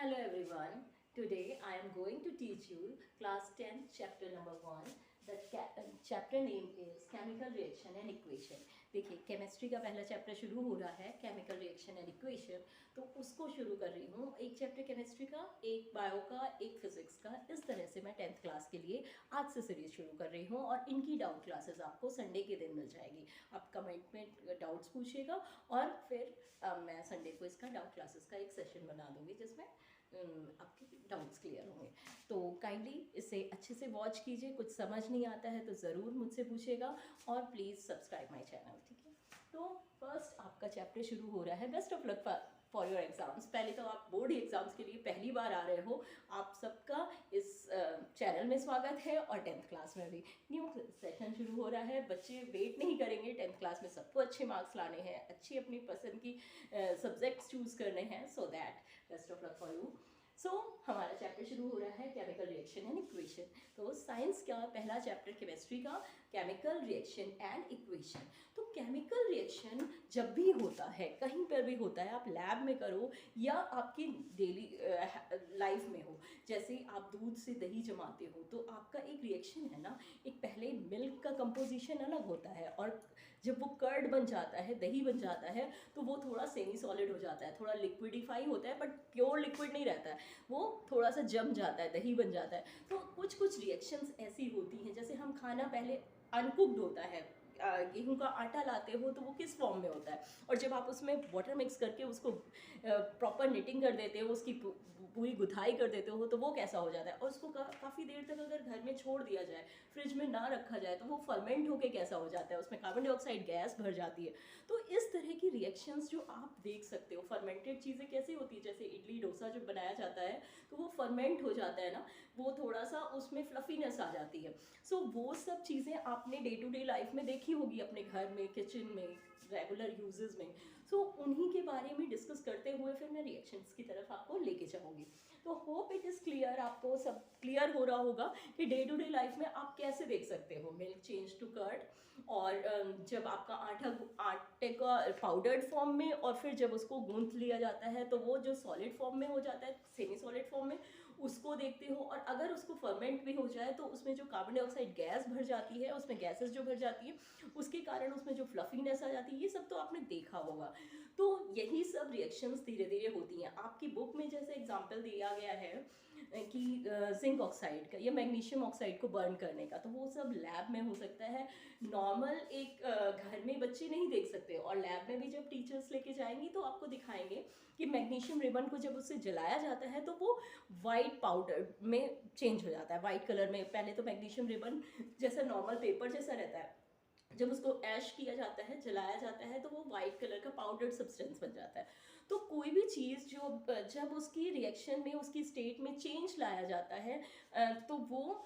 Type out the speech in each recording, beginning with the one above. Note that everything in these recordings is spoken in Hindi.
Hello everyone. Today I am going to teach you class 10th chapter number 1. The chapter name is chemical reaction and equation. देखिए केमिस्ट्री का पहला चैप्टर शुरू हो रहा है केमिकल रिएक्शन एंड इक्वेशन, तो उसको शुरू कर रही हूँ। एक चैप्टर केमिस्ट्री का, एक बायो का, एक फिजिक्स का। इस तरह से मैं 10th क्लास के लिए आज से सीरीज शुरू कर रही हूँ और इनकी डाउट क्लासेस आपको संडे के दिन मिल जाएगी। आप कमेंट में डाउट्स पूछिएगा और फिर मैं संडे को इसका डाउट क्लासेस का एक सेशन बना दूँगी जिसमें आपके डाउट्स क्लियर होंगे। तो काइंडली इसे अच्छे से वॉच कीजिए। कुछ समझ नहीं आता है तो ज़रूर मुझसे पूछेगा और प्लीज़ सब्सक्राइब माय चैनल, ठीक है। तो फर्स्ट आपका चैप्टर शुरू हो रहा है। Best of luck for your exams. पहले तो आप बोर्ड एग्ज़ाम्स के लिए पहली बार आ रहे हो, आप सबका इस चैनल में स्वागत है और 10th क्लास में भी न्यू सेशन शुरू हो रहा है। बच्चे वेट नहीं करेंगे, 10th क्लास में सबको अच्छे मार्क्स लाने हैं, अच्छी अपनी पसंद की सब्जेक्ट्स चूज़ करने हैं। So that best of luck for you. So हमारा चैप्टर शुरू हो रहा है केमिकल रिएक्शन एंड इक्वेशन। तो साइंस का पहला चैप्टर केमिस्ट्री का केमिकल रिएक्शन एंड इक्वेशन। तो केमिकल रिएक्शन जब भी होता है, कहीं पर भी होता है, आप लैब में करो या आपकी डेली लाइफ में हो, जैसे आप दूध से दही जमाते हो तो आपका एक रिएक्शन है ना, एक पहले मिल्क का कंपोजिशन अलग होता है और जब वो कर्ड बन जाता है, दही बन जाता है, तो वो थोड़ा सेमी सॉलिड हो जाता है, थोड़ा लिक्विडिफाई होता है, बट प्योर लिक्विड नहीं रहता है, वो थोड़ा सा जम जाता है, दही बन जाता है। तो कुछ कुछ रिएक्शंस ऐसी होती हैं, जैसे हम खाना पहले अनकुक्ड होता है, गेहूं का आटा लाते हो तो वो किस फॉर्म में होता है, और जब आप उसमें वाटर मिक्स करके उसको प्रॉपर निटिंग कर देते हो, उसकी पूरी गुथाई कर देते हो, तो वो कैसा हो जाता है। और उसको काफ़ी देर तक अगर घर में छोड़ दिया जाए, फ्रिज में ना रखा जाए, तो वो फर्मेंट होके कैसा हो जाता है, उसमें कार्बन डाइऑक्साइड गैस भर जाती है। तो इस तरह की रिएक्शंस जो आप देख सकते हो, फर्मेंटेड चीज़ें कैसी होती है, जैसे इडली डोसा जब बनाया जाता है तो वो फर्मेंट हो जाता है ना, वो थोड़ा सा उसमें फ्लफीनेस आ जाती है। सो वो सब चीज़ें आपने डे टू डे लाइफ में देखी होगी, अपने घर में, किचन में, रेगुलर यूजेस में। सो उन्हीं के बारे में डिस्कस करते हुए फिर मैं रिएक्शंस की तरफ आपको लेके जाऊँगी। तो होप इट इज़ क्लियर, आपको सब क्लियर हो रहा होगा कि डे टू डे लाइफ में आप कैसे देख सकते हो मिल्क चेंज टू कर्ड, और जब आपका आटे का पाउडर्ड फॉर्म में, और फिर जब उसको गूंथ लिया जाता है तो वो जो सॉलिड फॉर्म में हो जाता है, सेमी सॉलिड फॉर्म में, उसको देखते हो। और अगर उसको फर्मेंट भी हो जाए तो उसमें जो कार्बन डाइऑक्साइड गैस भर जाती है, उसमें गैसेस जो भर जाती है, उसके कारण उसमें जो फ्लफीनेस आ जाती है, ये सब तो आपने देखा होगा। तो यही सब रिएक्शंस धीरे धीरे होती हैं। आपकी बुक में जैसे एग्जांपल दिया गया है कि जिंक ऑक्साइड का या मैग्नीशियम ऑक्साइड को बर्न करने का, तो वो सब लैब में हो सकता है। नॉर्मल एक घर में बच्चे नहीं देख सकते, और लैब में भी जब टीचर्स लेके जाएंगी तो आपको दिखाएंगे कि मैग्नीशियम रिबन को जब उससे जलाया जाता है तो वो वाइट पाउडर में चेंज हो जाता है, वाइट कलर में। पहले तो मैग्नीशियम रिबन जैसा नॉर्मल पेपर जैसा रहता है, जब उसको ऐश किया जाता है, जलाया जाता है, तो वो वाइट कलर का पाउडर्ड सब्सटेंस बन जाता है। तो कोई भी चीज़ जो जब उसकी रिएक्शन में, उसकी स्टेट में चेंज लाया जाता है, तो वो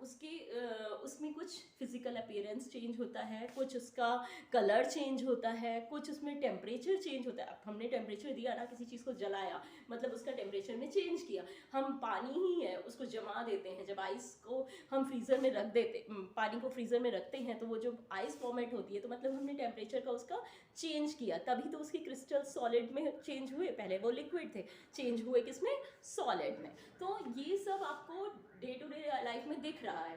उसमें कुछ फिजिकल अपीयरेंस चेंज होता है, कुछ उसका कलर चेंज होता है, कुछ उसमें टेम्परेचर चेंज होता है। अब हमने टेम्परेचर दिया ना, किसी चीज़ को जलाया, मतलब उसका टेम्परेचर में चेंज किया। हम पानी ही है, उसको जमा देते हैं, जब आइस को हम फ्रीज़र में रख देते, पानी को फ्रीज़र में रखते हैं, तो वो जो आइस फॉर्मेट होती है, तो मतलब हमने टेम्परेचर का उसका चेंज किया, तभी तो उसके क्रिस्टल सॉलिड में चेंज हुए। पहले वो लिक्विड थे, चेंज हुए किसमें, सॉलिड में। तो ये सब आपको डे टू डे लाइफ में दिख रहा है।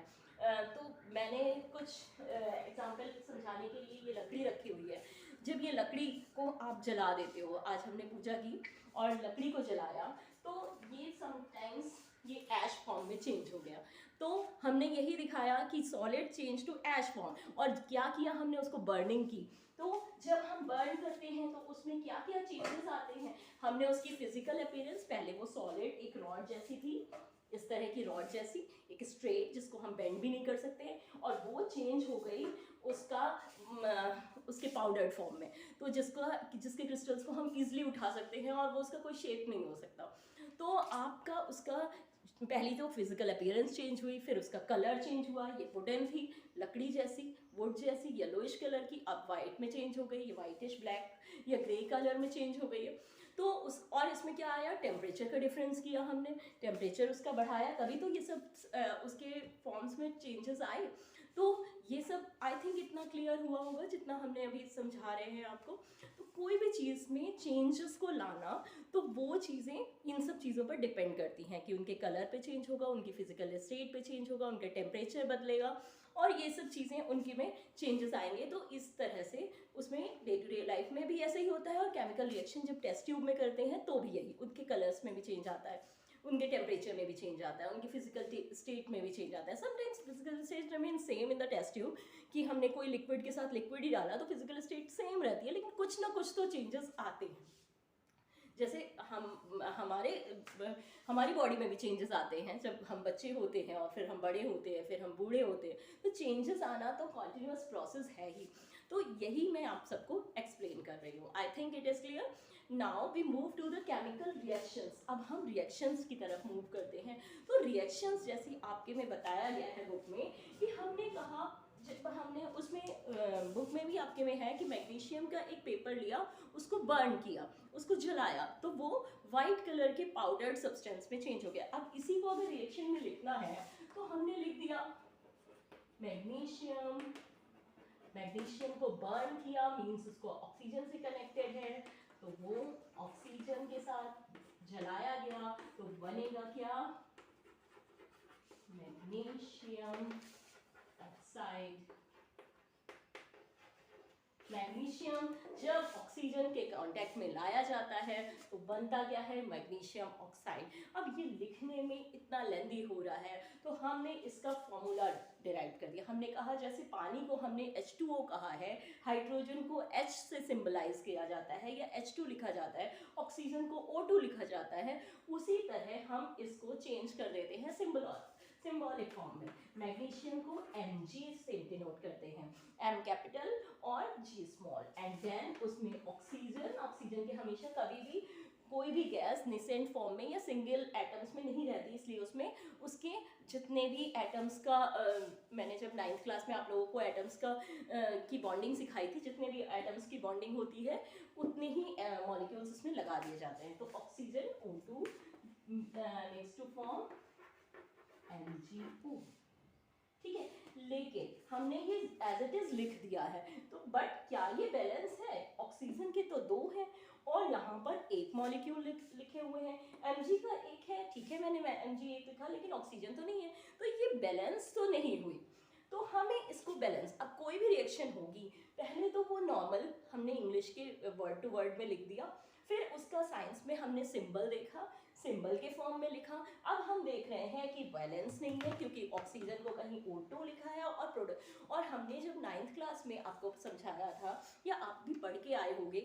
तो मैंने कुछ एग्जांपल समझाने के लिए ये लकड़ी रखी हुई है। जब ये लकड़ी को आप जला देते हो, आज हमने पूजा की और लकड़ी को जलाया, तो ये समटाइम्स ये ऐश फॉर्म में चेंज हो गया। तो हमने यही दिखाया कि solid change to ash form, और क्या किया हमने, उसको बर्निंग की। तो जब हम बर्न करते हैं तो उसमें क्या क्या चेंजेस आते हैं, हमने उसकी फिजिकल अपीयरेंस, पहले वो सॉलिड एक रॉड जैसी थी, इस तरह की रॉड जैसी, एक स्ट्रेट जिसको हम बेंड भी नहीं कर सकते हैं, और वो चेंज हो गई उसके पाउडर्ड फॉर्म में, तो जिसके क्रिस्टल्स को हम इजीली उठा सकते हैं और वो उसका कोई शेप नहीं हो सकता। तो आपका उसका पहली तो फिजिकल अपीयरेंस चेंज हुई, फिर उसका कलर चेंज हुआ। ये वुडन थी, लकड़ी जैसी, वुड जैसी, येलोइश कलर की, अब वाइट में चेंज हो गई, ये वाइटिश ब्लैक या ग्रे कलर में चेंज हो गई है। तो और इसमें क्या आया, टेम्परेचर का डिफरेंस किया हमने, टेम्परेचर उसका बढ़ाया, तभी तो ये सब उसके फॉर्म्स में चेंजेस आए। तो ये सब आई थिंक इतना क्लियर हुआ होगा जितना हमने अभी समझा रहे हैं आपको। तो कोई भी चीज़ में चेंजेस को लाना, तो वो चीज़ें इन सब चीज़ों पर डिपेंड करती हैं कि उनके कलर पे चेंज होगा, उनकी फिजिकल स्टेट पे चेंज होगा, उनका टेम्परेचर बदलेगा और ये सब चीज़ें उनके में चेंजेस आएंगे। तो इस तरह से उसमें डे टू डे लाइफ में भी ऐसा ही होता है और केमिकल रिएक्शन जब टेस्ट ट्यूब में करते हैं तो भी यही, उनके कलर्स में भी चेंज आता है, उनके टेम्परेचर में भी चेंज आता है, उनकी फिजिकल स्टेट में भी चेंज आता है। Sometimes physical state remain same in the test tube, कि हमने कोई लिक्विड के साथ लिक्विड ही डाला तो फिजिकल स्टेट सेम रहती है, लेकिन कुछ ना कुछ तो चेंजेस आते हैं। जैसे हमारी बॉडी में भी चेंजेस आते हैं जब हम बच्चे होते हैं और फिर हम बड़े होते हैं, फिर हम बूढ़े होते हैं, तो चेंजेस आना तो कॉन्टिन्यूस प्रोसेस है ही। तो यही मैं आप सबको एक्सप्लेन कर रही हूँ। I think it is clear. Now we move to the chemical reactions. अब हम रिएक्शंस की तरफ मूव करते हैं। तो रिएक्शंस जैसे आपके में बताया गया है बुक में, कि हमने कहा, जब हमने उसमें बुक में भी आपके में है कि मैग्नीशियम का एक पेपर लिया, उसको बर्न किया, उसको जलाया, तो वो वाइट कलर के पाउडर्ड सब्सटेंस में चेंज हो गया। अब इसी को अगर रिएक्शन में लिखना है तो हमने लिख दिया मैग्नीशियम, मैग्नीशियम को बर्न किया मीन्स उसको ऑक्सीजन से कनेक्टेड है, तो वो ऑक्सीजन के साथ जलाया गया तो बनेगा क्या, मैग्नीशियम ऑक्साइड। मैग्नीशियम जब ऑक्सीजन के कांटेक्ट में लाया जाता है तो बनता क्या है, मैग्नीशियम ऑक्साइड। अब ये लिखने में इतना लेंदी हो रहा है तो हमने इसका फॉर्मूला डिराइव कर दिया। हमने कहा जैसे पानी को हमने H2O कहा है, हाइड्रोजन को H से सिंबलाइज किया जाता है या H2 लिखा जाता है, ऑक्सीजन को O2 लिखा जाता है, उसी तरह हम इसको चेंज कर देते हैं सिंबॉलिक फॉर्म में। मैग्नीशियम को Mg से डिनोट करते हैं, M कैपिटल और G स्मॉल, एंड देन उसमें ऑक्सीजन के हमेशा कभी भी कोई भी गैस निसेंट फॉर्म में या सिंगल एटम्स में नहीं रहती, इसलिए उसमें उसके जितने भी एटम्स का मैंने जब 9th क्लास में आप लोगों को एटम्स का की बॉन्डिंग सिखाई थी, जितने भी एटम्स की बॉन्डिंग होती है उतने ही मॉलिक्यूल्स उसमें लगा दिए जाते हैं। तो oxygen O2 next to form MgO, ठीक है। लेकिन हमने ये एज इट इज लिख दिया है, तो बट क्या ये बैलेंस है, ऑक्सीजन के तो 2 हैं और यहाँ पर एक मॉलिक्यूल लिखे हुए हैं, Mg का एक है, ठीक है मैंने Mg एक लिखा लेकिन ऑक्सीजन तो नहीं है, तो ये बैलेंस तो नहीं हुई। तो हमें इसको बैलेंस, अब कोई भी रिएक्शन होगी पहले तो वो नॉर्मल हमने इंग्लिश के वर्ड टू वर्ड में लिख दिया, फिर उसका साइंस में हमने सिंबल देखा, सिंबल के फॉर्म में लिखा। अब हम देख रहे हैं कि बैलेंस नहीं है क्योंकि ऑक्सीजन को कहीं O2 लिखा है और प्रोडक्ट, और हमने जब 9th क्लास में आपको समझाया था या आप भी पढ़ के आए होंगे